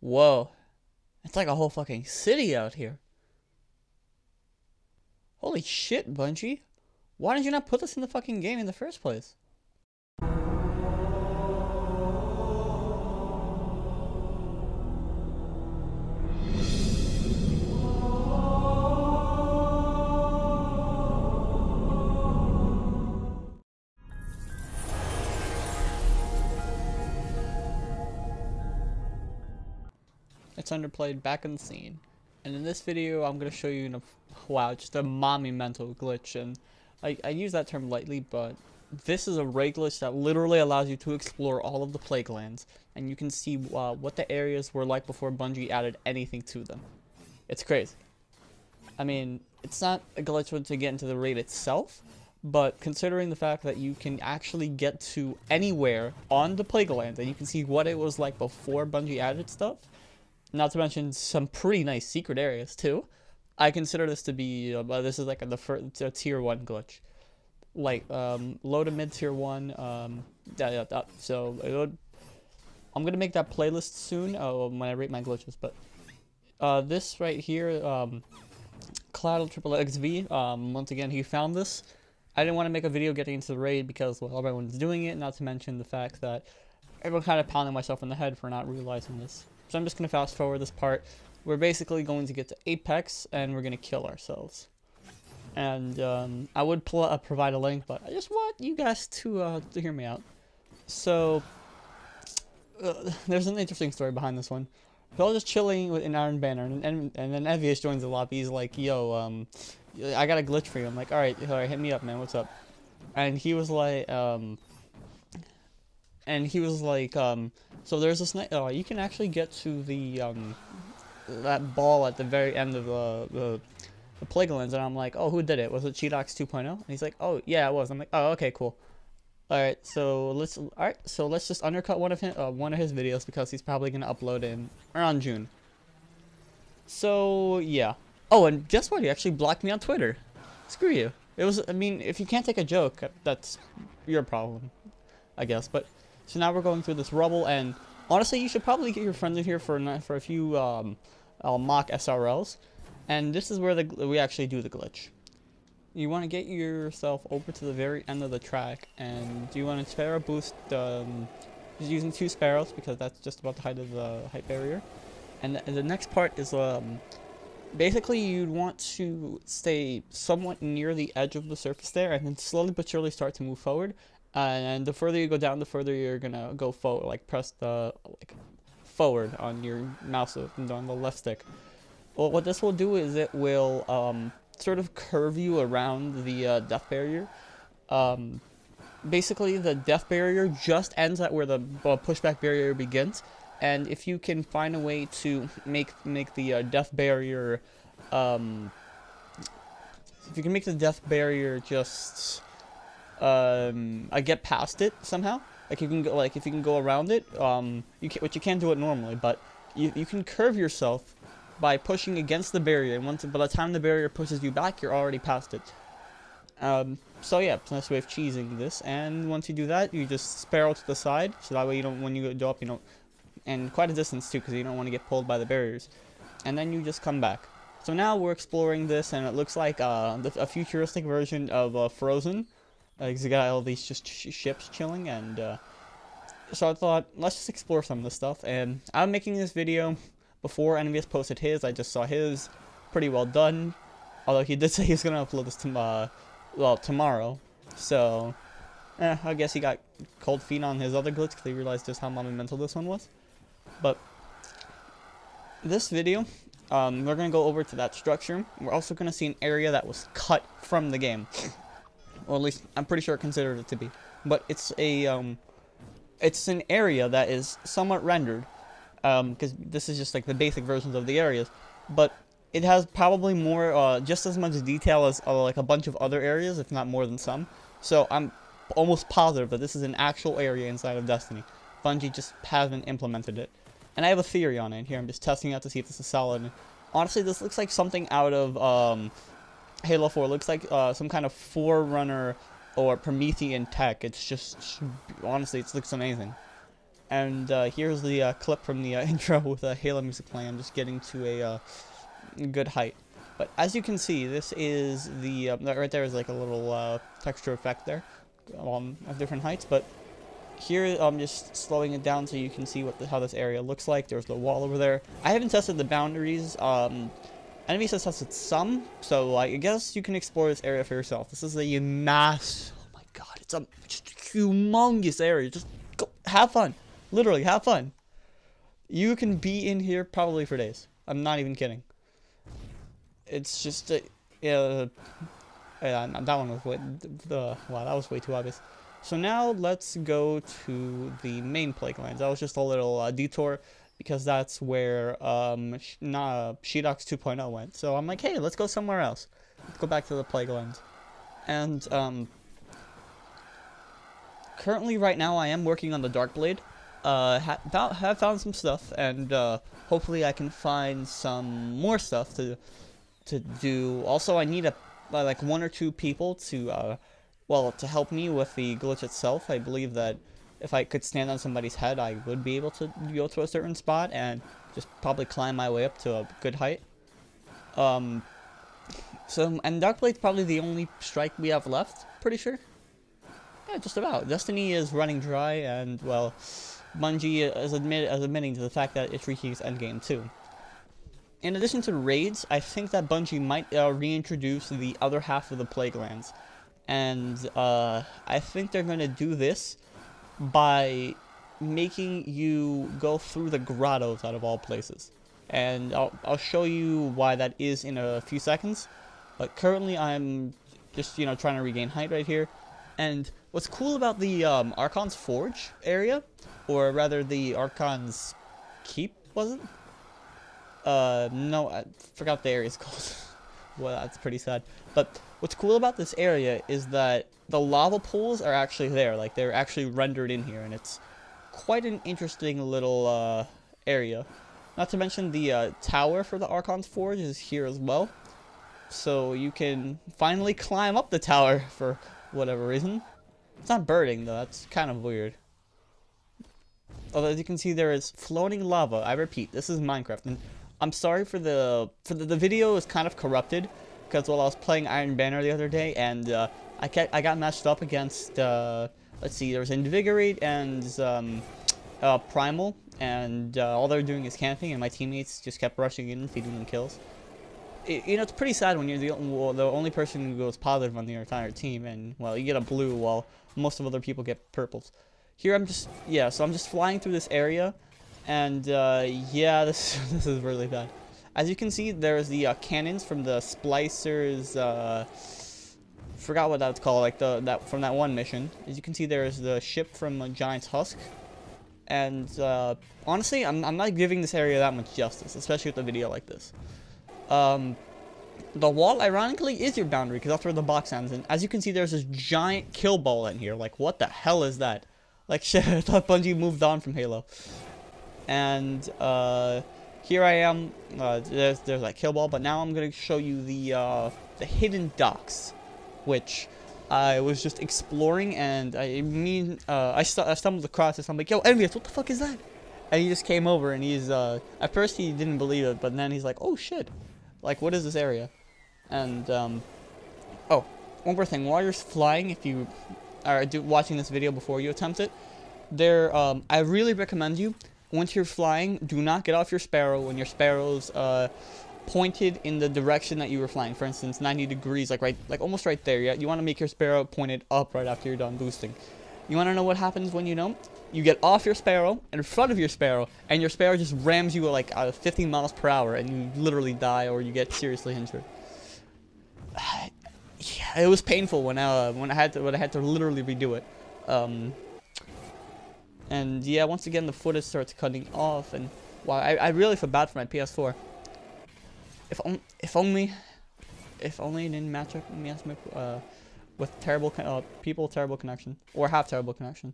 Whoa. It's like a whole fucking city out here. Holy shit, Bungie. Why did you not put this in the fucking game in the first place? It's Underplayed back in the scene. And in this video, I'm going to show you, wow, just a monumental glitch. And I use that term lightly, but this is a raid glitch that literally allows you to explore all of the Plaguelands. And you can see what the areas were like before Bungie added anything to them. It's crazy. I mean, it's not a glitch to get into the raid itself, but considering the fact that you can actually get to anywhere on the Plaguelands, and you can see what it was like before Bungie added stuff, not to mention some pretty nice secret areas too. I consider this to be, this is like the first tier 1 glitch. Like, low to mid tier 1, so I'm gonna make that playlist soon, when I rate my glitches, but, this right here, Cloud Triple XV, once again, he found this. I didn't want to make a video getting into the raid because, well, everyone's doing it, not to mention the fact that everyone kind of pounding myself in the head for not realizing this. So I'm just going to fast forward this part. We're basically going to get to Apex, and we're going to kill ourselves. And I would provide a link, but I just want you guys to hear me out. So, there's an interesting story behind this one. We're all just chilling in Iron Banner, and then Evious joins the lobby. He's like, yo, I got a glitch for you. I'm like, alright, hit me up, man, what's up? And he was like, so there's this night, you can actually get to the, that ball at the very end of the Plaguelands, and I'm like, oh, who did it? Was it Cheetox 2.0? And he's like, oh, yeah, it was. I'm like, oh, okay, cool. Alright, so let's just undercut one of his videos because he's probably gonna upload in around June. So, yeah. Oh, and guess what? He actually blocked me on Twitter. Screw you. It was, I mean, if you can't take a joke, that's your problem, I guess, but so now we're going through this rubble, and honestly, you should probably get your friends in here for a few mock SRLs, and this is where we actually do the glitch. You want to get yourself over to the very end of the track, and you want to sparrow boost, just using 2 sparrows because that's just about the height of the height barrier, and the next part is basically you'd want to stay somewhat near the edge of the surface there, and then slowly but surely start to move forward. And the further you go down, the further you're gonna go forward. Like press the forward on your mouse on the left stick. Well, what this will do is it will sort of curve you around the death barrier. Basically, the death barrier just ends at where the pushback barrier begins. And if you can find a way to make the death barrier, if you can make the death barrier just I get past it somehow. Like you can go, if you can go around it, which you can't do it normally, but you can curve yourself by pushing against the barrier, and by the time the barrier pushes you back, you're already past it. So yeah, it's a nice way of cheesing this, and once you do that, you just sparrow to the side, so that way you don't, when you go up, you don't, and quite a distance too, because you don't want to get pulled by the barriers, and then you just come back. So now we're exploring this, and it looks like a futuristic version of Frozen. You got all these just ships chilling, and so I thought, let's just explore some of this stuff. And I'm making this video before Envious posted his. I just saw his, pretty well done. Although he did say he's gonna upload this tomorrow. So, I guess he got cold feet on his other glitch because he realized just how monumental this one was. But this video, we're gonna go over to that structure. We're also gonna see an area that was cut from the game. Or at least I'm pretty sure I considered it to be, but it's it's an area that is somewhat rendered, because this is just like the basic versions of the areas, but it has probably more, just as much detail as like a bunch of other areas, if not more than some. So I'm almost positive that this is an actual area inside of Destiny. Bungie just hasn't implemented it, and I have a theory on it here. I'm just testing out to see if this is solid. Honestly, this looks like something out of Halo 4. Looks like some kind of Forerunner or Promethean tech. It's just, honestly, it looks amazing. And here's the clip from the intro with Halo music playing. I'm just getting to a good height. But as you can see, this is the right there is like a little texture effect there of different heights. But here I'm just slowing it down so you can see how this area looks like. There's the wall over there. I haven't tested the boundaries. Enemies has tested some, so I guess you can explore this area for yourself. This is a mass. Oh my god, it's a just humongous area. Just go have fun. Literally, have fun. You can be in here probably for days. I'm not even kidding. It's just yeah, that one was wow, that was way too obvious. So now let's go to the main Plaguelands. That was just a little detour because that's where Sheedox 2.0 went. So I'm like, hey, let's go somewhere else. Let's go back to the Plaguelands. And currently, right now, I am working on the Dark Blade. Have found some stuff, and hopefully I can find some more stuff to do. Also, I need like 1 or 2 people to well, to help me with the glitch itself. I believe that if I could stand on somebody's head, I would be able to go to a certain spot and just probably climb my way up to a good height. And Darkblade's probably the only strike we have left, pretty sure. Yeah, just about. Destiny is running dry, and, well, Bungie is admitting to the fact that it's reaching its endgame, too. In addition to raids, I think that Bungie might reintroduce the other half of the Plaguelands. And I think they're going to do this by making you go through the grottos out of all places. And I'll show you why that is in a few seconds. But currently I'm just, trying to regain height right here. And what's cool about the Archon's Forge area, or rather the Archon's Keep, was it? No, I forgot what the area's called. Well, that's pretty sad. But what's cool about this area is that the lava pools are actually there. Like, they're actually rendered in here, and it's quite an interesting little area. Not to mention the tower for the Archon's Forge is here as well. So you can finally climb up the tower for whatever reason. It's not burning, though. That's kind of weird. Although, as you can see, there is floating lava. I repeat, this is Minecraft. And I'm sorry for the video is kind of corrupted, because while I was playing Iron Banner the other day, and I got matched up against let's see, there was Invigorate and Primal, and all they're doing is camping, and my teammates just kept rushing in and feeding them kills. It's pretty sad when you're the only person who goes positive on the entire team, and well, you get a blue while most of other people get purples. Here I'm just so I'm just flying through this area. And, yeah, this is really bad. As you can see, there's the cannons from the Splicers, forgot what that's called, like from that one mission. As you can see, there's the ship from Giant's Husk. And, honestly, I'm not giving this area that much justice, especially with a video like this. The wall, ironically, is your boundary, because that's where the box ends. And as you can see, there's this giant kill ball in here. Like, what the hell is that? Like, shit, I thought Bungie moved on from Halo. And here I am. There's that kill ball, but now I'm gonna show you the hidden docks, which I was just exploring, and I stumbled across this. I'm like, yo, Envious, what the fuck is that? And he just came over, and he's at first he didn't believe it, but then he's like, oh shit, like what is this area? And oh, one more thing, while you're flying, if you are watching this video before you attempt it, I really recommend you. Once you're flying, do not get off your Sparrow when your Sparrow's pointed in the direction that you were flying. For instance, 90 degrees, like almost right there. Yeah, you want to make your Sparrow pointed up right after you're done boosting. You want to know what happens when you don't? You get off your Sparrow, in front of your Sparrow, and your Sparrow just rams you like 15 miles per hour, and you literally die or you get seriously injured. Yeah, it was painful when I had to literally redo it. And yeah, once again the footage starts cutting off, and wow, I really feel bad for my PS4. If only it didn't match with terrible terrible connection, or have terrible connection.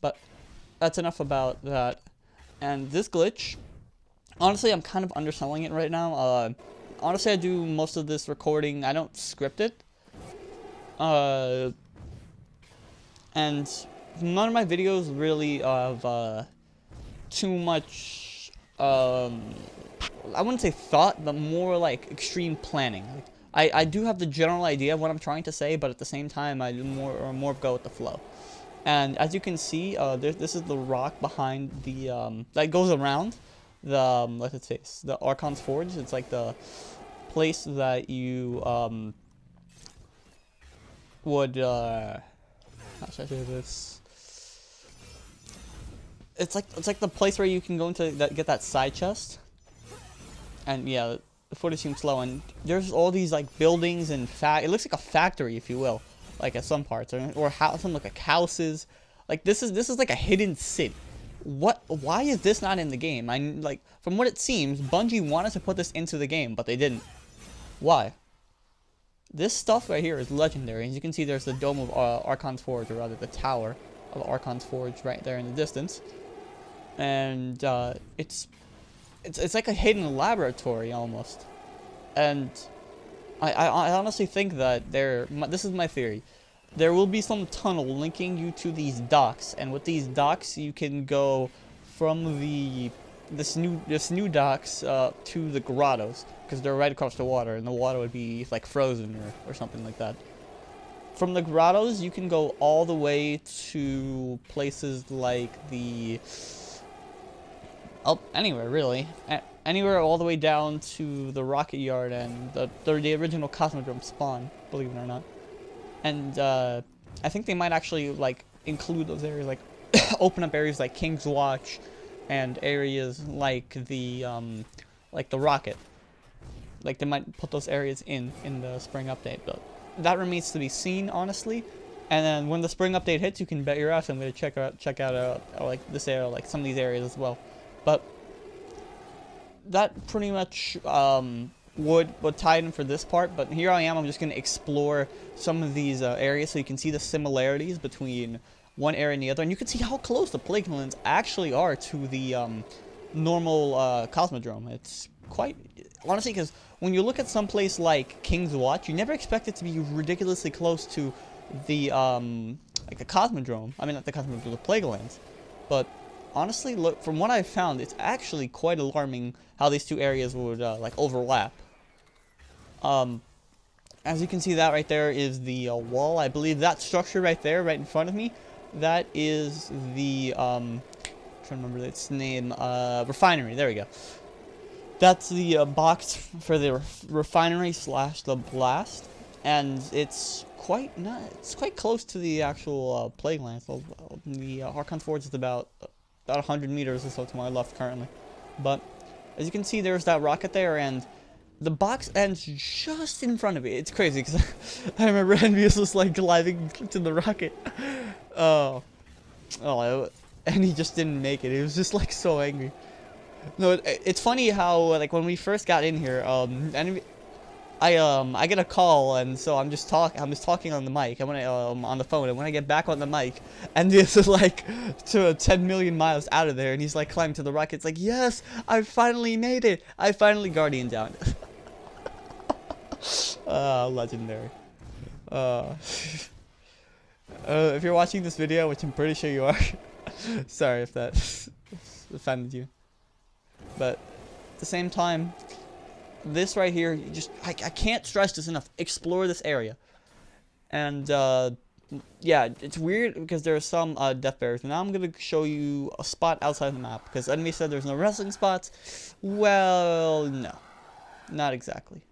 But that's enough about that. And this glitch, honestly, I'm kind of underselling it right now. Honestly, I do most of this recording. I don't script it. And none of my videos really have too much I wouldn't say thought, but more like extreme planning. Like, I do have the general idea of what I'm trying to say, but at the same time I do more go with the flow. And as you can see, this is the rock behind the that goes around the what's its face, the Archon's Forge. It's like the place that you would how should I say this? It's like the place where you can go into get that side chest. And yeah, the footage seems slow, and there's all these like buildings and it looks like a factory, if you will, like at some parts, or some like houses. Like this is like a hidden city. Why is this not in the game? Like, from what it seems, Bungie wanted to put this into the game, but they didn't. Why? This stuff right here is legendary. As you can see, there's the dome of Archon's Forge, or rather the tower of Archon's Forge right there in the distance. And it's like a hidden laboratory almost. And I honestly think that this is my theory. There will be some tunnel linking you to these docks, and with these docks you can go from this new docks to the grottos, because they're right across the water, and the water would be like frozen or something like that. From the grottos you can go all the way to places like anywhere really, anywhere all the way down to the rocket yard and the original Cosmodrome spawn, believe it or not. And I think they might actually like include those areas, like open up areas like King's Watch and areas like the rocket. Like they might put those areas in the spring update, but that remains to be seen, honestly. And then when the spring update hits, you can bet your ass I'm gonna check out like this area, like some of these areas as well. But that pretty much would tie in for this part. But here I am. I'm just gonna explore some of these areas so you can see the similarities between one area and the other, and you can see how close the Plaguelands actually are to the normal Cosmodrome. It's quite honestly, because when you look at some place like King's Watch, you never expect it to be ridiculously close to the like the Cosmodrome. I mean, not the Cosmodrome, the Plaguelands. But honestly, look, from what I've found, it's actually quite alarming how these two areas would like overlap. As you can see, that right there is the wall. I believe that structure right there, right in front of me, that is the I'm trying to remember its name, refinery. There we go. That's the box for the refinery / the blast, and it's quite close to the actual Plaguelands. So, the Archon's Forge is about 100 meters or so to my left currently. But as you can see, there's that rocket there, and the box ends just in front of it. It's crazy because I remember Envious was like gliding to the rocket. Oh, and he just didn't make it. He was just like so angry. No, it's funny how like when we first got in here, I get a call, and so I'm just talking on the mic, and when I on the phone, and when I get back on the mic, and this is like to 10 million miles out of there, and he's like climbing to the rocket. It's like, yes, I finally made it. I finally Guardian down. Legendary. If you're watching this video, which I'm pretty sure you are, sorry if that offended you. But at the same time, this right here, I can't stress this enough. Explore this area. And yeah, it's weird because there are some death barriers. Now I'm gonna show you a spot outside the map, because enemy said there's no wrestling spots. Well, no, not exactly.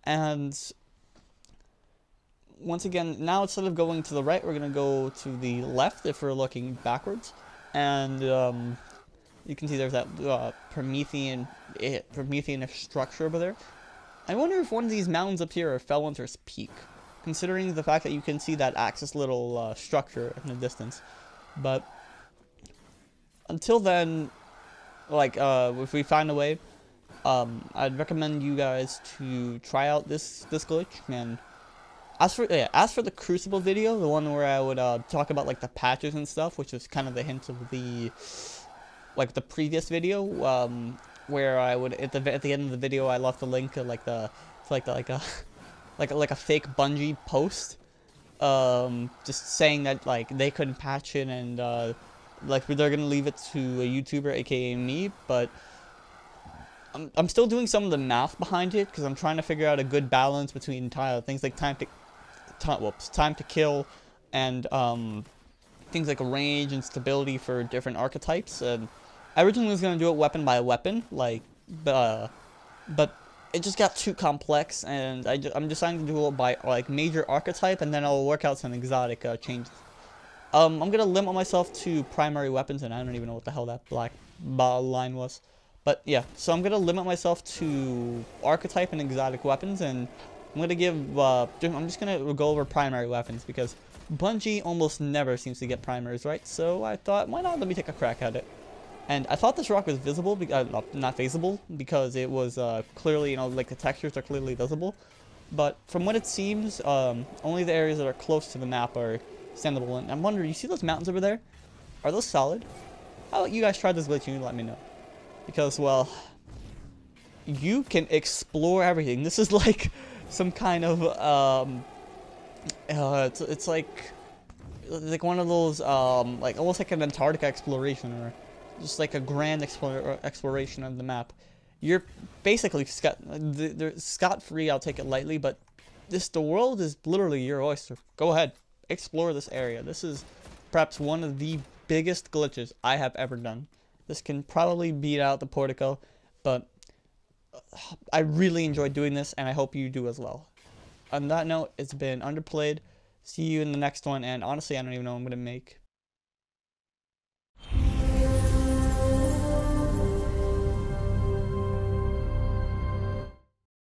And once again, now instead of going to the right, we're gonna go to the left if we're looking backwards. And you can see there's that Promethean structure over there. I wonder if one of these mountains up here are Fellwinter's Peak, considering the fact that you can see that Aksis little structure in the distance. But until then, like if we find a way, I'd recommend you guys to try out this glitch. And as for the Crucible video, the one where I would talk about like the patches and stuff, which was kind of the hint of the previous video, where I would at the end of the video I left the link to like a fake Bungie post just saying that like they couldn't patch it and like they're gonna leave it to a YouTuber, aka me, but I'm still doing some of the math behind it because I'm trying to figure out a good balance between things like time to kill and things like range and stability for different archetypes. And I originally was gonna do it weapon by weapon, like, but it just got too complex, and I'm deciding to do it by like major archetype, and then I'll work out some exotic changes. I'm gonna limit myself to primary weapons, and I don't even know what the hell that black line was. But yeah, so I'm gonna limit myself to archetype and exotic weapons, and I'm gonna I'm just gonna go over primary weapons because Bungie almost never seems to get primaries right. So I thought, why not let me take a crack at it? And I thought this rock was visible, not visible, because it was clearly, you know, like the textures are clearly visible. But from what it seems, only the areas that are close to the map are standable. And I'm wondering, you see those mountains over there? Are those solid? How about you guys try this glitch and you let me know? Because, well, you can explore everything. This is like some kind of, it's like one of those, like almost like an Antarctica exploration, or just like a grand exploration of the map. You're basically scot-free, I'll take it lightly, but the world is literally your oyster. Go ahead, explore this area. This is perhaps one of the biggest glitches I have ever done. This can probably beat out the Portico, but I really enjoyed doing this, and I hope you do as well. On that note, it's been Underplayed. See you in the next one, and honestly, I don't even know what I'm going to make.